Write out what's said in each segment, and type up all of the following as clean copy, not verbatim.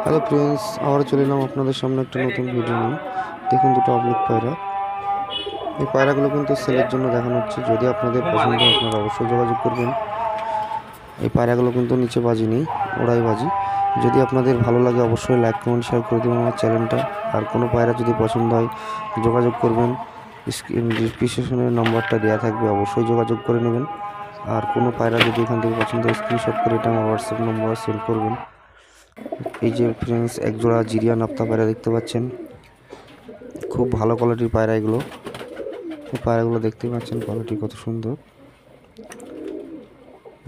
Hello friends, আবার চলে এলাম আপনাদের সামনে একটা নতুন ভিডিও নিয়ে। দেখুন দুটো অবলিক পায়রা। এই পায়রাগুলো কিন্তু সেলের জন্য দেখানো হচ্ছে। যদি আপনাদের পছন্দ হয় আপনারা অবশ্যই যোগাযোগ করবেন। এই পায়রাগুলো কিন্তু নিচে বাজি নেই, ওড়াই বাজি। যদি আপনাদের ভালো লাগে অবশ্যই লাইক কমেন্ট শেয়ার করে দেবেন আমার চ্যানেলটা। আর কোনো পায়রা যদি পছন্দ হয় যোগাযোগ করবেন। ডিসক্রিপশনের নাম্বারটা দেওয়া থাকবে, অবশ্যই যোগাযোগ করে নেবেন। আর কোনো পায়রা যদি এখান থেকে পছন্দ হয় স্ক্রিনশট করে এটা আমার হোয়াটসঅ্যাপ নম্বরে সেন্ড করবেন। এই যে ফ্রেন্ডস, একজোড়া জিরিয়া নাপ্তা পায়রা দেখতে পাচ্ছেন। খুব ভালো কোয়ালিটির পায়রা এগুলো। এই পায়রাগুলো দেখতে পাচ্ছেন কোয়ালিটি কত সুন্দর।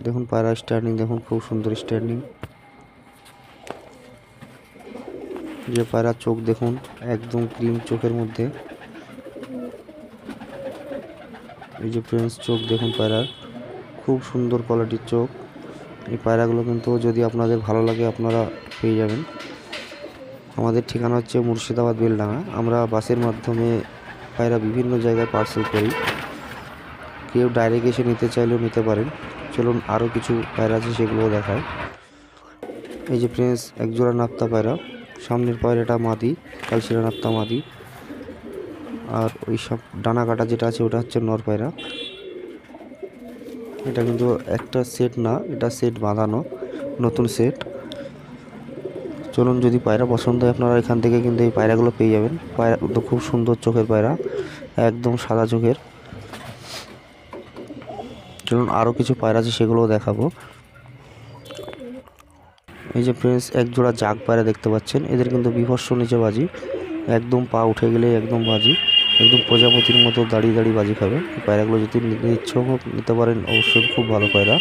দেখুন পায়রা স্ট্যান্ডিং, দেখুন খুব সুন্দর স্ট্যান্ডিং। যে পায়রা চোখ দেখুন একদম ক্রিম চোখের মধ্যে। এই যে ফ্রেন্ডস চোখ দেখুন পায়রার, খুব সুন্দর কোয়ালিটির চোখ। এই পায়রাগুলো কিন্তু যদি আপনাদের ভালো লাগে আপনারা পেয়ে যাবেন। আমাদের ঠিকানা হচ্ছে মুর্শিদাবাদ বেলডাঙা। আমরা বাসের মাধ্যমে পায়রা বিভিন্ন জায়গায় পার্সেল করি। কেউ ডাইরেক্ট এসে নিতে চাইলেও নিতে পারেন। চলুন আরও কিছু পায়রা আছে সেগুলোও দেখায়। এই যে ফ্রেন্ডস একজোড়া নাপ্তা পায়রা। সামনের পায়রাটা মাদি, কালশিরা নাপ্তা মাদি। আর ওই সব ডানা কাটা যেটা আছে ওটা হচ্ছে নর পায়রা। এটা কিন্তু একটা সেট না, এটা সেট বাঁধানো, নতুন সেট। চলুন যদি পায়রা পছন্দ হয় আপনারা এখান থেকে কিন্তু এই পায়রাগুলো পেয়ে যাবেন। পায়রা তো খুব সুন্দর চোখের পায়রা, একদম সাদা চোখের। চলুন আরও কিছু পায়রা আছে সেগুলোও দেখাবো। এই যে ফ্রেন্ডস একজোড়া জাগ পায়রা দেখতে পাচ্ছেন। এদের কিন্তু বিভৎস নিচে বাজি, একদম পা উঠে গেলে একদম বাজি, একদম প্রজাপতির মতো দাঁড়িয়ে দাঁড়িয়ে বাজি খাবে। এই পায়রাগুলো যদি নিতে ইচ্ছুক নিতে পারেন, অবশ্যই খুব ভালো পায়রা।